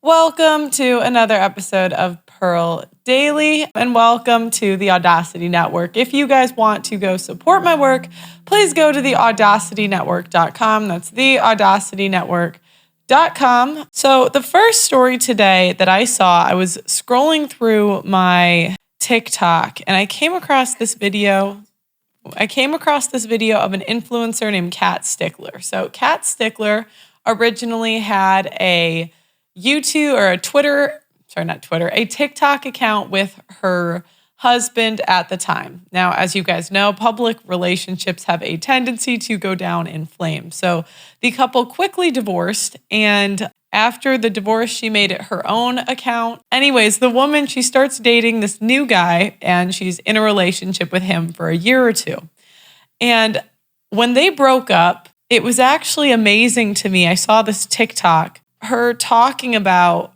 Welcome to another episode of Pearl Daily, and welcome to the Audacity Network. If you guys want to go support my work, please go to theaudacitynetwork.com. That's theaudacitynetwork.com. So the first story today that I saw, I was scrolling through my TikTok and I came across this video of an influencer named Kat Stickler. So Kat Stickler originally had a TikTok account with her husband at the time. Now, as you guys know, public relationships have a tendency to go down in flames. So the couple quickly divorced, and after the divorce, she made it her own account. Anyways, the woman, she starts dating this new guy, and she's in a relationship with him for a year or two. And when they broke up, it was actually amazing to me. I saw this TikTok, her talking about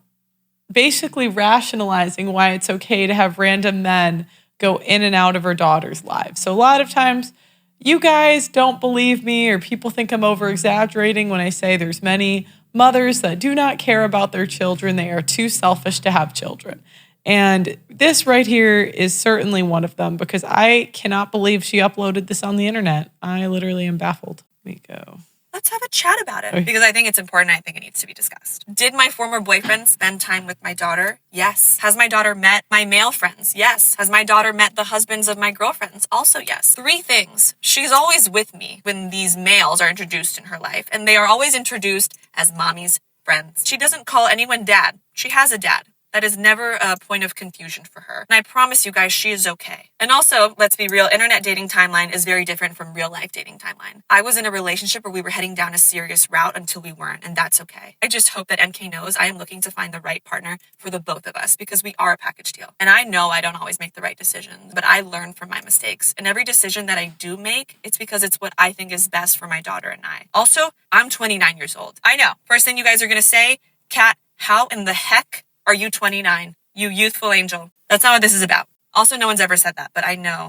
basically rationalizing why it's okay to have random men go in and out of her daughter's lives. So a lot of times you guys don't believe me, or people think I'm over exaggerating when I say there's many mothers that do not care about their children. They are too selfish to have children. And this right here is certainly one of them, because I cannot believe she uploaded this on the internet. I literally am baffled. Let me go. Let's have a chat about it, because I think it's important. I think it needs to be discussed. Did my former boyfriend spend time with my daughter? Yes. Has my daughter met my male friends? Yes. Has my daughter met the husbands of my girlfriends? Also yes. 3 things. She's always with me when these males are introduced in her life, and they are always introduced as mommy's friends. She doesn't call anyone dad. She has a dad. That is never a point of confusion for her. And I promise you guys, she is okay. And also, let's be real, internet dating timeline is very different from real life dating timeline. I was in a relationship where we were heading down a serious route until we weren't, and that's okay. I just hope that MK knows I am looking to find the right partner for the both of us, because we are a package deal. And I know I don't always make the right decisions, but I learn from my mistakes. And every decision that I do make, it's because it's what I think is best for my daughter and I. Also, I'm 29 years old. I know. First thing you guys are going to say, Kat, how in the heck are you 29? You youthful angel. That's not what this is about. Also, no one's ever said that, but I know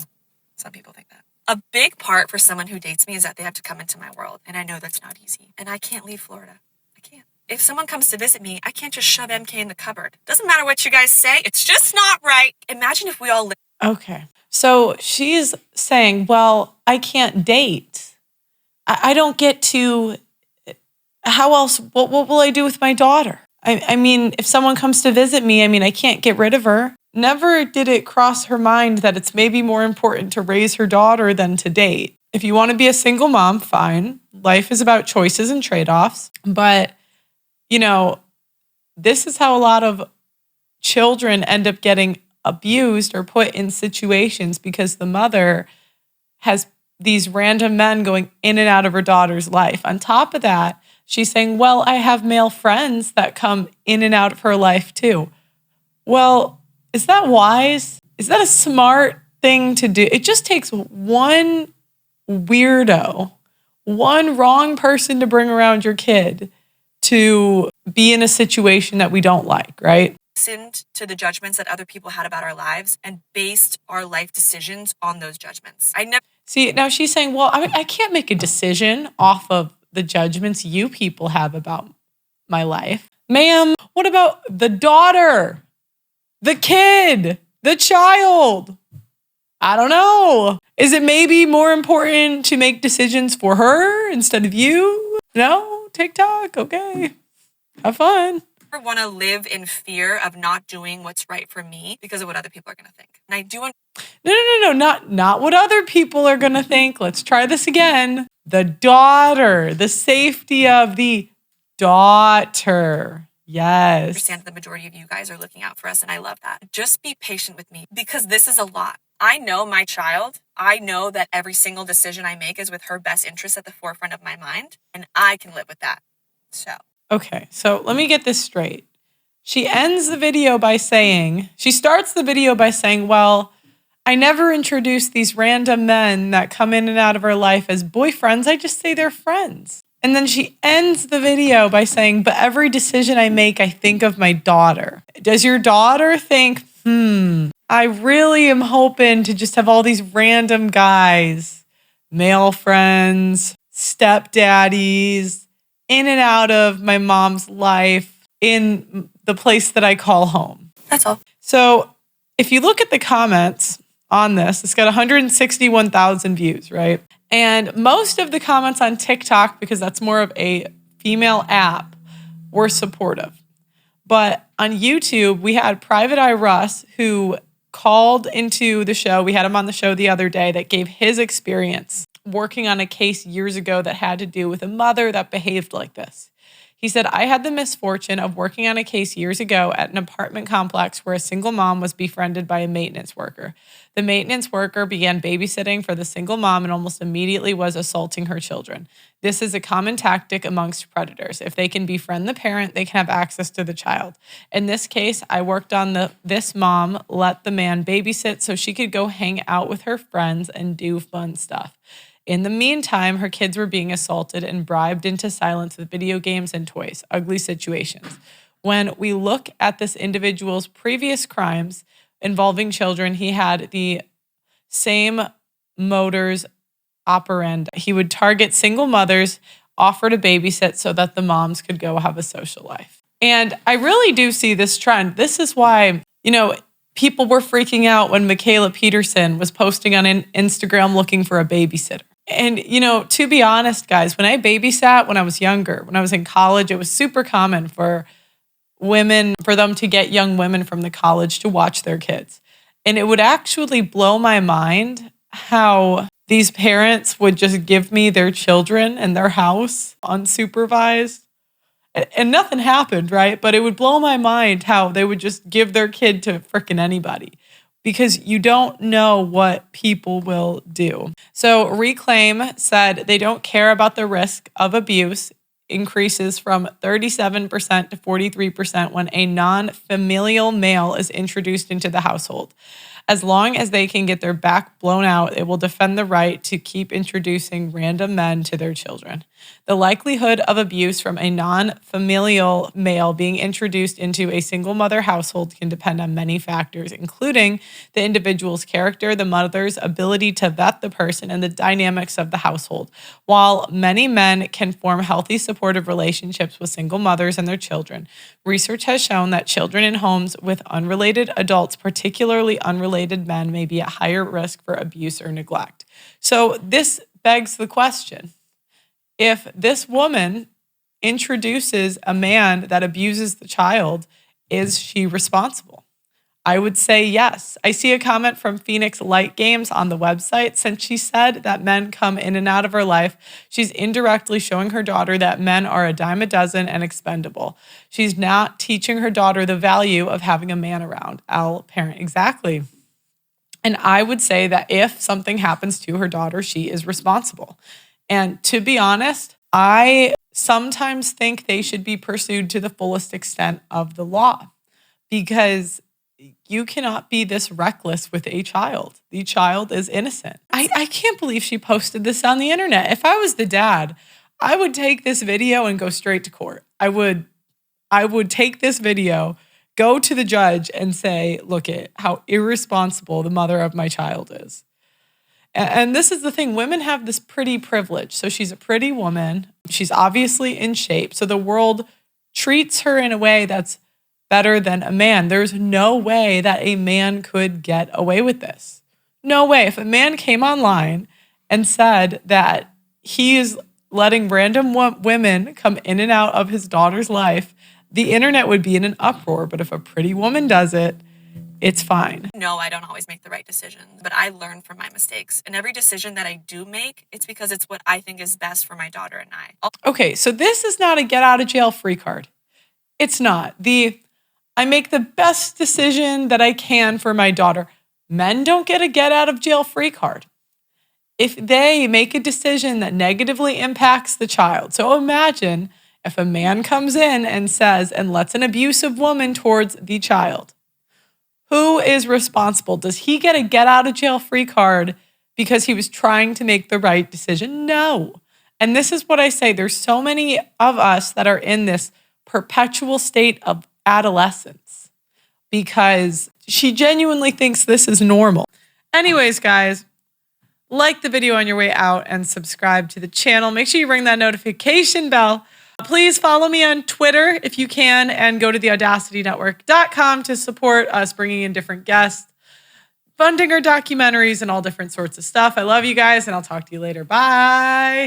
some people think that. A big part for someone who dates me is that they have to come into my world. And I know that's not easy. And I can't leave Florida. I can't. If someone comes to visit me, I can't just shove MK in the cupboard. Doesn't matter what you guys say. It's just not right. Imagine if we all lived. Okay. So she's saying, well, I can't date. I don't get to, how else, what will I do with my daughter? I mean, if someone comes to visit me, I can't get rid of her. Never did it cross her mind that it's maybe more important to raise her daughter than to date. If you want to be a single mom, fine. Life is about choices and trade-offs. But, this is how a lot of children end up getting abused or put in situations, because the mother has these random men going in and out of her daughter's life. On top of that, she's saying, well, I have male friends that come in and out of her life too. Well, is that wise? Is that a smart thing to do? It just takes one weirdo, one wrong person to bring around your kid to be in a situation that we don't like, right? Listened to the judgments that other people had about our lives and based our life decisions on those judgments. See, now she's saying, well, I can't make a decision off of the judgments you people have about my life. Ma'am, what about the daughter, the kid, the child? I don't know. Is it maybe more important to make decisions for her instead of you? No? TikTok? Okay. Have fun. I want to live in fear of not doing what's right for me because of what other people are going to think. And I do want... No, not what other people are going to think. Let's try this again. The daughter, the safety of the daughter. Yes. I understand the majority of you guys are looking out for us, and I love that. Just be patient with me, because this is a lot. I know my child. I know that every single decision I make is with her best interest at the forefront of my mind, and I can live with that. So. Okay, so let me get this straight. She starts the video by saying, well, I never introduce these random men that come in and out of her life as boyfriends. I just say they're friends. And then she ends the video by saying, but every decision I make, I think of my daughter. Does your daughter think, I really am hoping to just have all these random guys, male friends, stepdaddies, in and out of my mom's life in the place that I call home. That's all. So if you look at the comments on this, it's got 161,000 views, right? And most of the comments on TikTok, because that's more of a female app, were supportive. But on YouTube, we had Private Eye Russ, who called into the show. We had him on the show the other day that gave his experience working on a case years ago that had to do with a mother that behaved like this. He said, I had the misfortune of working on a case years ago at an apartment complex where a single mom was befriended by a maintenance worker. The maintenance worker began babysitting for the single mom and almost immediately was assaulting her children. This is a common tactic amongst predators. If they can befriend the parent, they can have access to the child. In this case, I worked on this mom let the man babysit so she could go hang out with her friends and do fun stuff. In the meantime, her kids were being assaulted and bribed into silence with video games and toys. Ugly situations. When we look at this individual's previous crimes involving children, he had the same modus operandi. He would target single mothers, offer to babysit so that the moms could go have a social life. And I really do see this trend. This is why, people were freaking out when Michaela Peterson was posting on Instagram looking for a babysitter. And, to be honest, guys, when I babysat when I was younger, when I was in college, it was super common for them to get young women from the college to watch their kids. And it would actually blow my mind how these parents would just give me their children and their house unsupervised. And nothing happened, right? But it would blow my mind how they would just give their kid to frickin' anybody, because you don't know what people will do. So Reclaim said they don't care about the risk of abuse increases from 37% to 43% when a non-familial male is introduced into the household. As long as they can get their back blown out, it will defend the right to keep introducing random men to their children. The likelihood of abuse from a non-familial male being introduced into a single mother household can depend on many factors, including the individual's character, the mother's ability to vet the person, and the dynamics of the household. While many men can form healthy, supportive relationships with single mothers and their children, research has shown that children in homes with unrelated adults, particularly unrelated men, may be at higher risk for abuse or neglect. So this begs the question. If this woman introduces a man that abuses the child, is she responsible? I would say yes. I see a comment from Phoenix Light Games on the website. Since she said that men come in and out of her life, she's indirectly showing her daughter that men are a dime a dozen and expendable. She's not teaching her daughter the value of having a man around. I'll parent. Exactly. And I would say that if something happens to her daughter, she is responsible. And to be honest, I sometimes think they should be pursued to the fullest extent of the law, because you cannot be this reckless with a child. The child is innocent. I can't believe she posted this on the internet. If I was the dad, I would take this video and go straight to court. I would take this video, go to the judge and say, look at how irresponsible the mother of my child is. And this is the thing. Women have this pretty privilege. So she's a pretty woman. She's obviously in shape. So the world treats her in a way that's better than a man. There's no way that a man could get away with this. No way. If a man came online and said that he is letting random women come in and out of his daughter's life, the internet would be in an uproar. But if a pretty woman does it, it's fine. No, I don't always make the right decisions, but I learn from my mistakes. And every decision that I do make, it's because it's what I think is best for my daughter and I. Okay, so this is not a get out of jail free card. It's not. I make the best decision that I can for my daughter. Men don't get a get out of jail free card. If they make a decision that negatively impacts the child. So imagine if a man comes in and says, and lets an abusive woman towards the child. Who is responsible? Does he get a get out of jail free card because he was trying to make the right decision? No. And this is what I say. There's so many of us that are in this perpetual state of adolescence because she genuinely thinks this is normal. Anyways, guys, like the video on your way out and subscribe to the channel. Make sure you ring that notification bell. Please follow me on Twitter if you can, and go to theaudacitynetwork.com to support us bringing in different guests, funding our documentaries, and all different sorts of stuff. I love you guys, and I'll talk to you later. Bye.